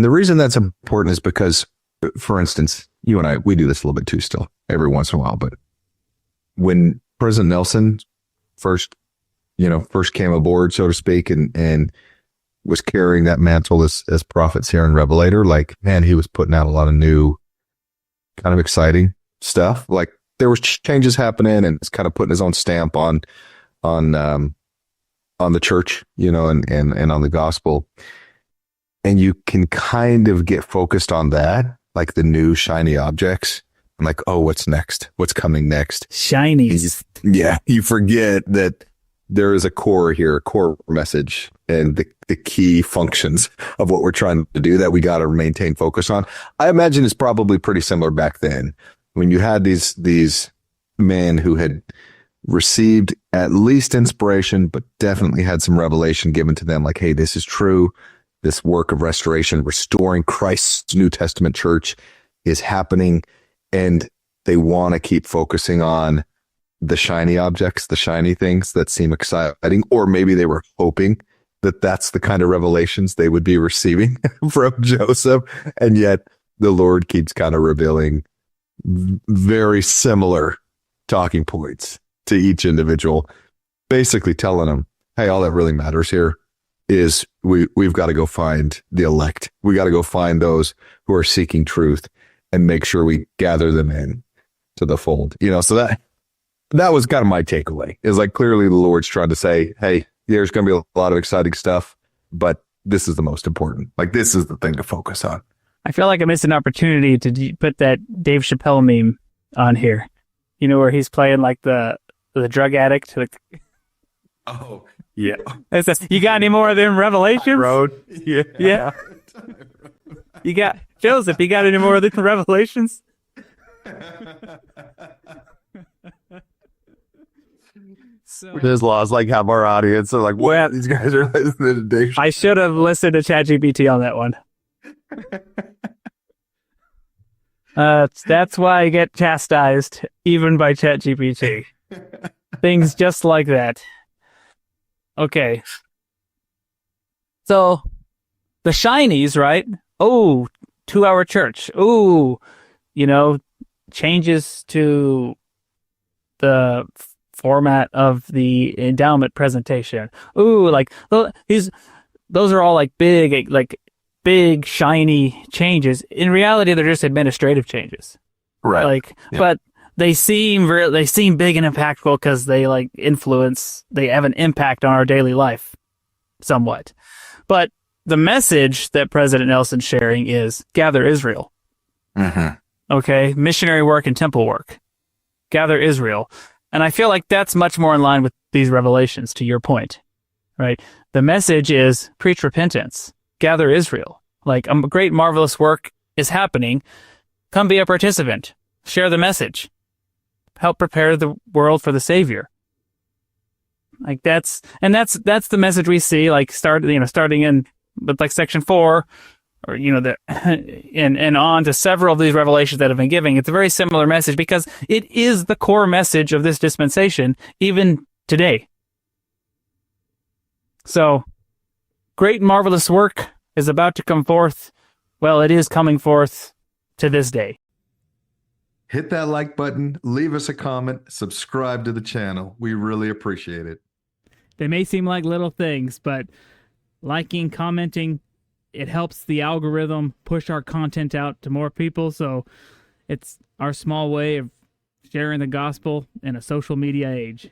the reason that's important is because, for instance, you and I, we do this a little bit too still every once in a while, but when President Nelson first came aboard, so to speak, and was carrying that mantle as prophet, seer, and revelator, like, man, he was putting out a lot of new kind of exciting stuff. Like, there was changes happening, and it's kind of putting his own stamp on the church, and on the gospel. And you can kind of get focused on that, like the new shiny objects. I'm like, oh, what's next? What's coming next? Shinies. You forget that there is a core here, a core message, and the key functions of what we're trying to do that we got to maintain focus on. I imagine it's probably pretty similar back then when you had these men who had received at least inspiration, but definitely had some revelation given to them, like, hey, this is true. This work of restoration, restoring Christ's New Testament church is happening, and they want to keep focusing on the shiny objects, the shiny things that seem exciting, or maybe they were hoping that that's the kind of revelations they would be receiving from Joseph. And yet the Lord keeps kind of revealing very similar talking points to each individual, basically telling them, hey, all that really matters here is we've got to go find the elect. We got to go find those who are seeking truth and make sure we gather them in to the fold. So that was kind of my takeaway, is like, clearly the Lord's trying to say, hey, there's going to be a lot of exciting stuff, but this is the most important. Like, this is the thing to focus on. I feel like I missed an opportunity to put that Dave Chappelle meme on here. Where he's playing like the drug addict. Oh, yeah. It says, you got any more of them revelations? Road. Yeah. You got, Joseph, you got any more of them revelations? So, his laws like have our audience. So like, what? These guys are listening to Dave. I should have listened to ChatGPT on that one. That's why I get chastised, even by ChatGPT. Things just like that. Okay. So, the shinies, right? Oh, 2-hour church. Oh, changes to the format of the endowment presentation. Ooh, like those are all like big shiny changes. In reality, they're just administrative changes, right? But they seem big and impactful because they they have an impact on our daily life somewhat. But the message that President Nelson's sharing is gather Israel. Mm-hmm. Okay, missionary work and temple work. Gather Israel. And I feel like that's much more in line with these revelations, to your point, right? The message is preach repentance, gather Israel. Like, a great, marvelous work is happening. Come be a participant. Share the message. Help prepare the world for the Savior. Like, that's the message we see, like, starting in with like section 4, or and on to several of these revelations that have been given. It's a very similar message because it is the core message of this dispensation, even today. So, great, marvelous work is about to come forth. Well, it is coming forth to this day. Hit that like button, leave us a comment, subscribe to the channel. We really appreciate it. They may seem like little things, but liking, commenting, it helps the algorithm push our content out to more people. So it's our small way of sharing the gospel in a social media age.